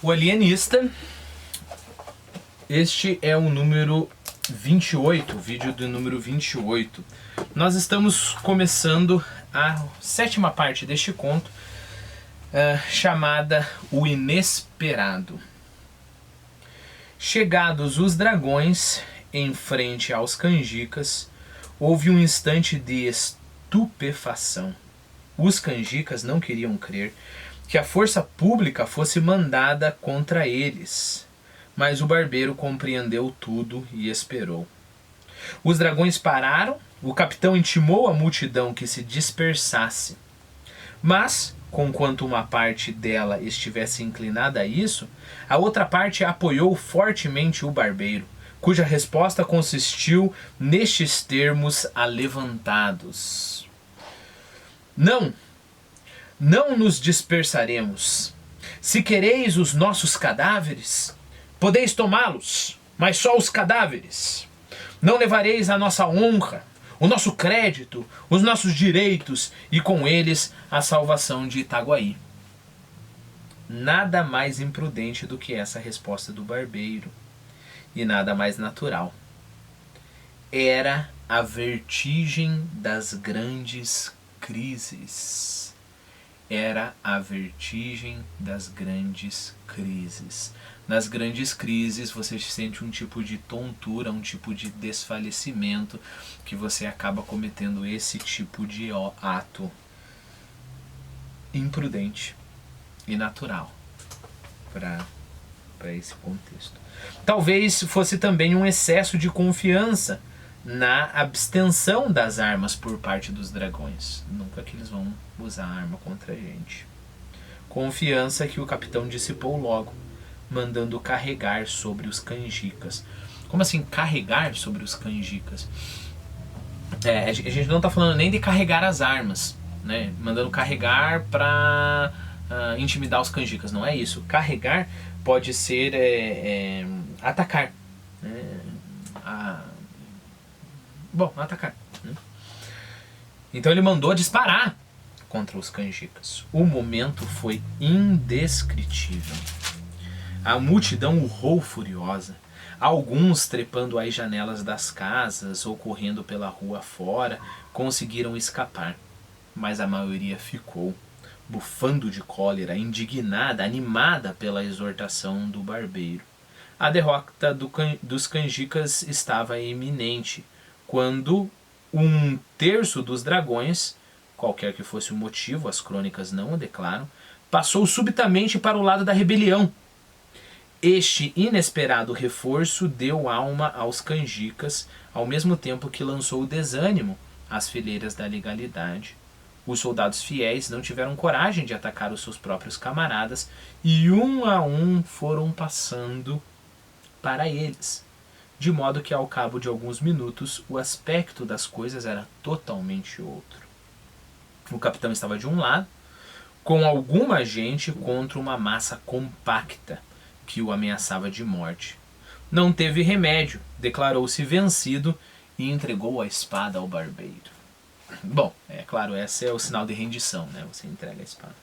O Alienista, este é o número 28, o vídeo do número 28. Nós estamos começando a 7ª parte deste conto, chamada O Inesperado. Chegados os dragões em frente aos canjicas, houve um instante de estupefação. Os canjicas não queriam crer que a força pública fosse mandada contra eles, mas o barbeiro compreendeu tudo e esperou. Os dragões pararam, o capitão intimou a multidão que se dispersasse, mas, conquanto uma parte dela estivesse inclinada a isso, a outra parte apoiou fortemente o barbeiro, cuja resposta consistiu nestes termos alevantados: Não! Não nos dispersaremos. Se quereis os nossos cadáveres, podeis tomá-los, mas só os cadáveres. Não levareis a nossa honra, o nosso crédito, os nossos direitos e com eles a salvação de Itaguaí. Nada mais imprudente do que essa resposta do barbeiro, e nada mais natural. Era a vertigem das grandes crises. Era a vertigem das grandes crises. Nas grandes crises você sente um tipo de tontura, um tipo de desfalecimento, que você acaba cometendo esse tipo de ato imprudente e natural para esse contexto. Talvez fosse também um excesso de confiança na abstenção das armas por parte dos dragões. Nunca que eles vão usar arma contra a gente. Confiança que o capitão dissipou logo, mandando carregar sobre os canjicas. Como assim carregar sobre os canjicas? A gente não está falando nem de carregar as armas, né? Mandando carregar para intimidar os canjicas. Não é isso. Carregar pode ser atacar. Atacar. Né? Então ele mandou disparar contra os canjicas. O momento foi indescritível. A multidão urrou furiosa. Alguns, trepando às janelas das casas ou correndo pela rua fora, conseguiram escapar. Mas a maioria ficou, bufando de cólera, indignada, animada pela exortação do barbeiro. A derrota dos canjicas estava iminente, quando 1/3 dos dragões, qualquer que fosse o motivo, as crônicas não o declaram, passou subitamente para o lado da rebelião. Este inesperado reforço deu alma aos canjicas, ao mesmo tempo que lançou desânimo às fileiras da legalidade. Os soldados fiéis não tiveram coragem de atacar os seus próprios camaradas e um a um foram passando para eles, de modo que ao cabo de alguns minutos o aspecto das coisas era totalmente outro. O capitão estava de um lado, com alguma gente contra uma massa compacta que o ameaçava de morte. Não teve remédio, declarou-se vencido e entregou a espada ao barbeiro. Bom, é claro, esse é o sinal de rendição, né? Você entrega a espada.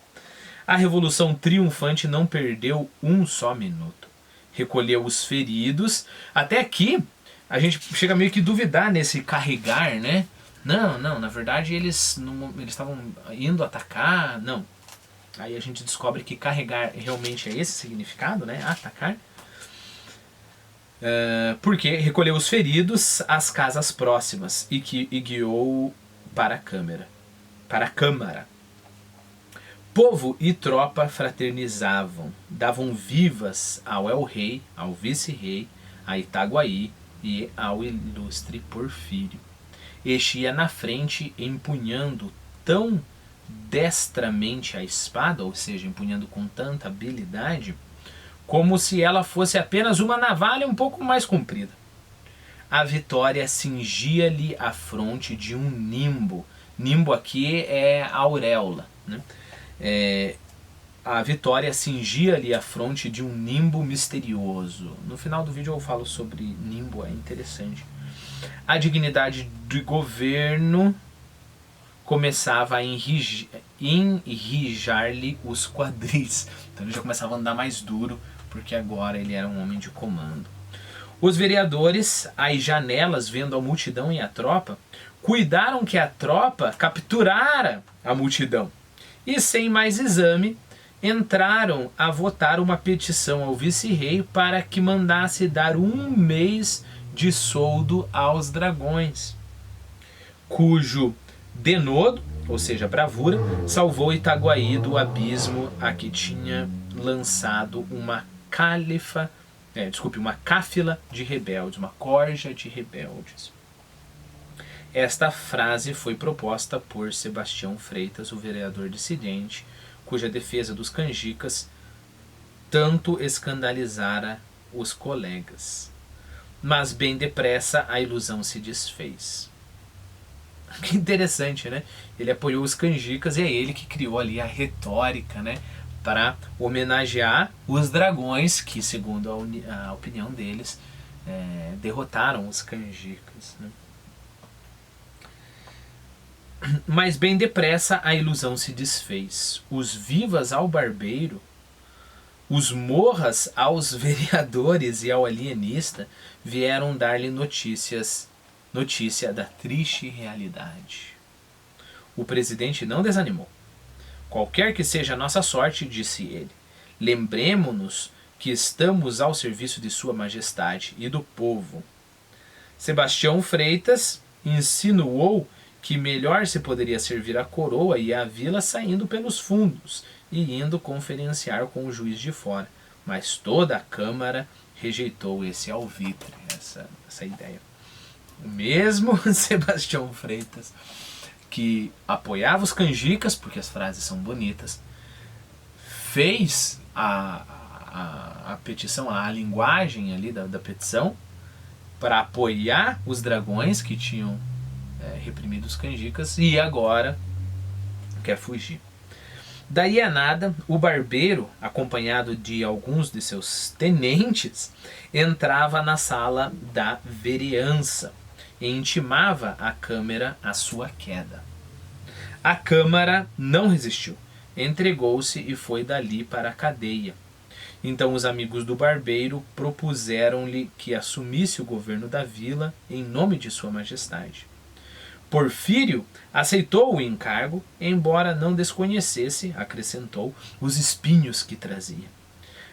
A revolução triunfante não perdeu um só minuto. Recolheu os feridos. Até aqui, a gente chega meio que duvidar nesse carregar, né? Não, na verdade eles estavam indo atacar, não. Aí a gente descobre que carregar realmente é esse significado, né? Atacar. Porque recolheu os feridos às casas próximas e guiou para a câmara. Povo e tropa fraternizavam, davam vivas ao El-Rei, ao vice-rei, a Itaguaí e ao ilustre Porfírio. Este ia na frente empunhando tão destramente a espada, ou seja, empunhando com tanta habilidade, como se ela fosse apenas uma navalha um pouco mais comprida. A vitória cingia-lhe a fronte de um nimbo. Nimbo aqui é a auréola, né? A vitória cingia-lhe a fronte de um nimbo misterioso. No final do vídeo eu falo sobre nimbo, é interessante. A dignidade de governo começava a enrijar-lhe os quadris. Então ele já começava a andar mais duro, porque agora ele era um homem de comando. Os vereadores, às janelas, vendo a multidão e a tropa, cuidaram que a tropa capturara a multidão. E sem mais exame, entraram a votar uma petição ao vice-rei para que mandasse dar 1 mês de soldo aos dragões, cujo denodo, ou seja, bravura, salvou Itaguaí do abismo a que tinha lançado uma uma cáfila de rebeldes, uma corja de rebeldes. Esta frase foi proposta por Sebastião Freitas, o vereador dissidente, cuja defesa dos canjicas tanto escandalizara os colegas. Mas bem depressa a ilusão se desfez. Que interessante, né? Ele apoiou os canjicas e é ele que criou ali a retórica, né? Para homenagear os dragões que, segundo a opinião deles, derrotaram os canjicas, né? Mas bem depressa a ilusão se desfez. Os vivas ao barbeiro, os morras aos vereadores e ao alienista vieram dar-lhe notícia da triste realidade. O presidente não desanimou. Qualquer que seja a nossa sorte, disse ele, lembremo-nos que estamos ao serviço de Sua Majestade e do povo. Sebastião Freitas insinuou que melhor se poderia servir a coroa e a vila saindo pelos fundos e indo conferenciar com o juiz de fora. Mas toda a Câmara rejeitou esse alvitre, essa ideia. O mesmo Sebastião Freitas, que apoiava os canjicas, porque as frases são bonitas, fez a petição, a linguagem ali da petição, para apoiar os dragões que tinham reprimido os canjicas, e agora quer fugir. Daí a nada, o barbeiro, acompanhado de alguns de seus tenentes, entrava na sala da vereança e intimava à Câmara a sua queda. A Câmara não resistiu, entregou-se e foi dali para a cadeia. Então os amigos do barbeiro propuseram-lhe que assumisse o governo da vila em nome de Sua Majestade. Porfírio aceitou o encargo, embora não desconhecesse, acrescentou, os espinhos que trazia.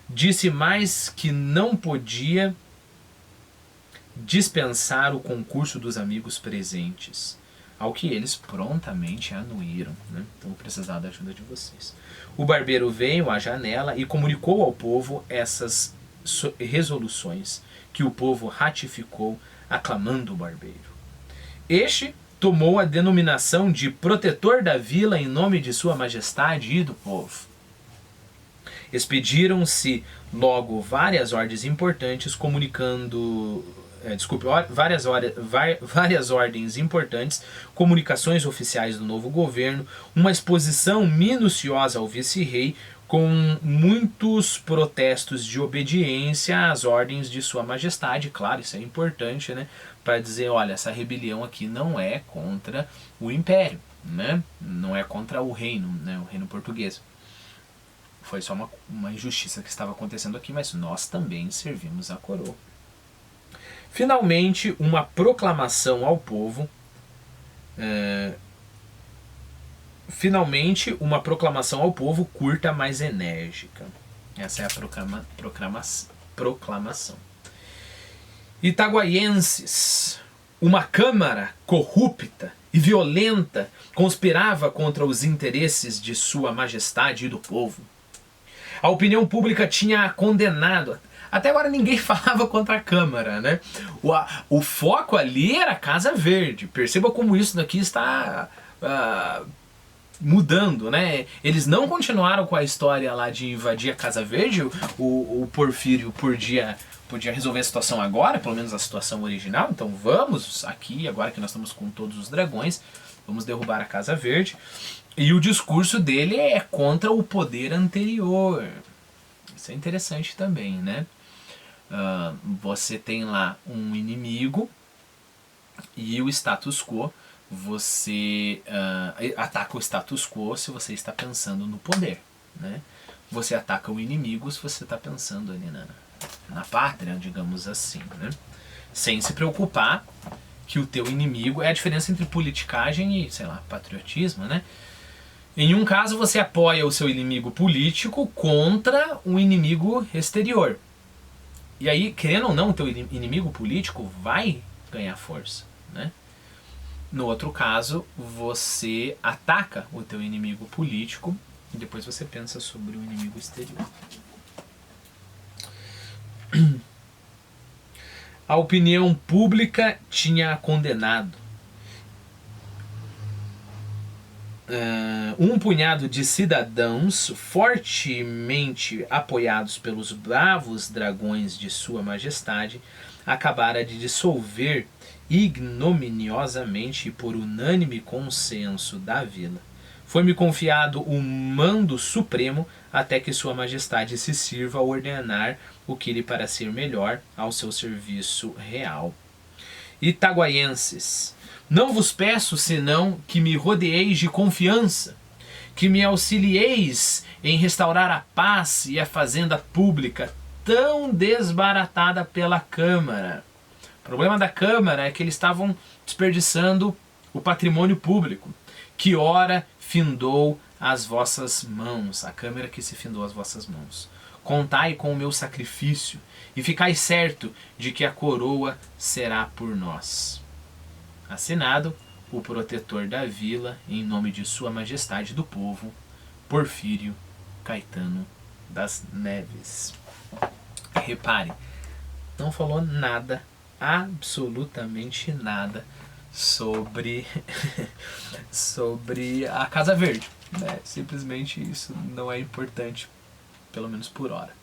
Disse mais que não podia dispensar o concurso dos amigos presentes, ao que eles prontamente anuíram, né? Então vou precisar da ajuda de vocês. O barbeiro veio à janela e comunicou ao povo essas resoluções, que o povo ratificou, aclamando o barbeiro. Este tomou a denominação de protetor da vila em nome de Sua Majestade e do povo. Expediram-se logo várias ordens importantes comunicando... várias ordens importantes, comunicações oficiais do novo governo, uma exposição minuciosa ao vice-rei, com muitos protestos de obediência às ordens de Sua Majestade. Claro, isso é importante, né? Para dizer, olha, essa rebelião aqui não é contra o Império, né? Não é contra o reino, né? O reino português. Foi só uma injustiça que estava acontecendo aqui, mas nós também servimos a coroa. Finalmente, uma proclamação ao povo. Finalmente, uma proclamação ao povo curta, mas enérgica. Essa é a proclamação. Itaguaienses, uma Câmara corrupta e violenta conspirava contra os interesses de Sua Majestade e do povo. A opinião pública tinha condenado. Até agora ninguém falava contra a Câmara, né? O foco ali era a Casa Verde. Perceba como isso daqui está mudando, né? Eles não continuaram com a história lá de invadir a Casa Verde. O Porfírio podia resolver a situação agora, pelo menos a situação original. Então vamos aqui, agora que nós estamos com todos os dragões, vamos derrubar a Casa Verde. E o discurso dele é contra o poder anterior. Isso é interessante também, né? Você tem lá um inimigo e o status quo você ataca o status quo se você está pensando no poder, né? Você ataca o inimigo se você está pensando ali na pátria, digamos assim, né? Sem se preocupar que o teu inimigo... É a diferença entre politicagem e, sei lá, patriotismo, né? Em um caso você apoia o seu inimigo político contra um inimigo exterior. E aí, querendo ou não, o teu inimigo político vai ganhar força, né? No outro caso, você ataca o teu inimigo político e depois você pensa sobre o inimigo exterior. A opinião pública tinha condenado. Um punhado de cidadãos fortemente apoiados pelos bravos dragões de Sua Majestade acabara de dissolver ignominiosamente e por unânime consenso da vila. Foi-me confiado o mando supremo até que Sua Majestade se sirva a ordenar o que lhe parecer melhor ao seu serviço real. Itaguaienses, não vos peço senão que me rodeeis de confiança, que me auxilieis em restaurar a paz e a fazenda pública tão desbaratada pela Câmara. O problema da Câmara é que eles estavam desperdiçando o patrimônio público, que ora findou as vossas mãos, a Câmara que se findou as vossas mãos. Contai com o meu sacrifício e ficai certo de que a coroa será por nós. Assinado o protetor da vila, em nome de Sua Majestade do Povo, Porfírio Caetano das Neves. Repare, não falou nada, absolutamente nada, sobre a Casa Verde, né? Simplesmente isso não é importante, pelo menos por hora.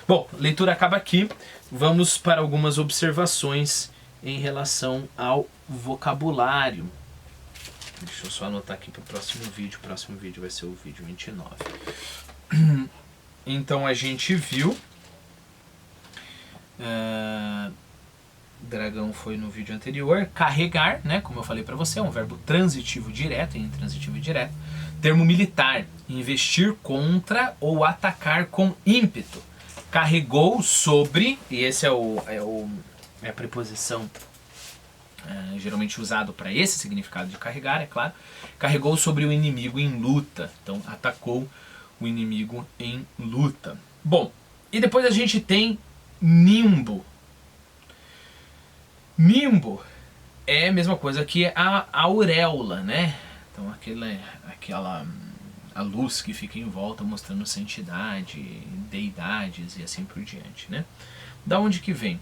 Bom, a leitura acaba aqui. Vamos para algumas observações em relação ao vocabulário. Deixa eu só anotar aqui para o próximo vídeo. O próximo vídeo vai ser o vídeo 29. Então a gente viu... Dragão foi no vídeo anterior. Carregar, né, como eu falei para você, é um verbo transitivo direto, intransitivo e direto. Termo militar, investir contra ou atacar com ímpeto. Carregou sobre, e esse é a preposição geralmente usado para esse significado de carregar, é claro. Carregou sobre o inimigo em luta. Então, atacou o inimigo em luta. Bom, e depois a gente tem nimbo. Nimbo é a mesma coisa que a auréola, né? Então a luz que fica em volta mostrando santidade, deidades e assim por diante, né? Da onde que vem?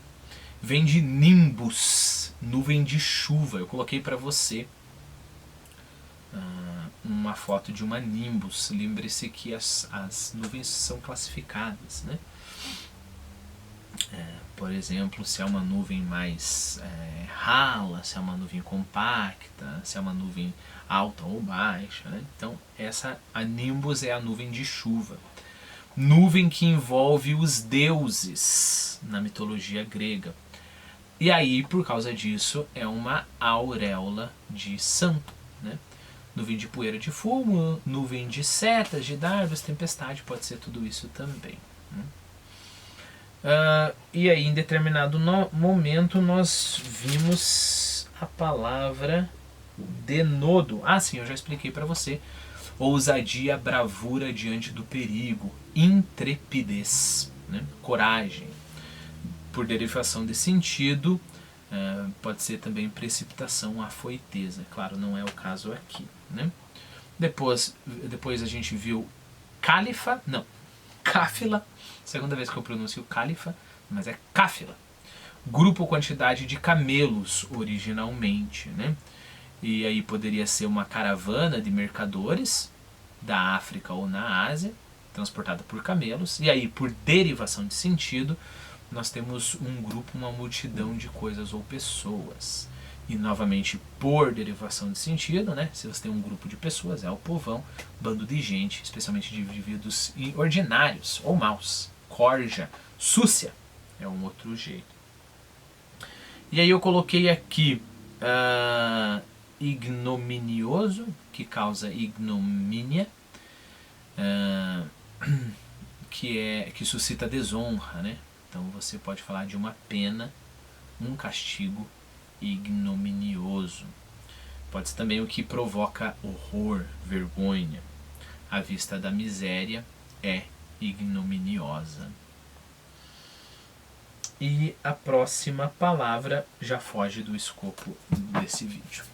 Vem de nimbus, nuvem de chuva. Eu coloquei para você uma foto de uma nimbus. Lembre-se que as nuvens são classificadas, né? Por exemplo, se é uma nuvem mais rala, se é uma nuvem compacta, se é uma nuvem alta ou baixa, né? Então a nimbus é a nuvem de chuva. Nuvem que envolve os deuses na mitologia grega. E aí, por causa disso, é uma auréola de santo, né? Nuvem de poeira de fumo, nuvem de setas, de dardos, tempestade, pode ser tudo isso também, né? E aí, em determinado momento, nós vimos a palavra denodo. Sim, eu já expliquei para você. Ousadia, bravura diante do perigo, intrepidez, né? Coragem. Por derivação de sentido, pode ser também precipitação, afoiteza. Claro, não é o caso aqui, né? Depois a gente viu cáfila. Segunda vez que eu pronuncio cálifa, mas é cáfila. Grupo ou quantidade de camelos originalmente, né? E aí poderia ser uma caravana de mercadores da África ou na Ásia, transportada por camelos. E aí, por derivação de sentido, nós temos um grupo, uma multidão de coisas ou pessoas. E novamente, por derivação de sentido, né? Se você tem um grupo de pessoas, é o povão, bando de gente, especialmente de indivíduos ordinários ou maus. Corja, súcia, é um outro jeito. E aí eu coloquei aqui ignominioso, que causa ignomínia, que suscita desonra, né? Então você pode falar de uma pena, um castigo ignominioso. Pode ser também o que provoca horror, vergonha. A vista da miséria é ignominiosa. E a próxima palavra já foge do escopo desse vídeo.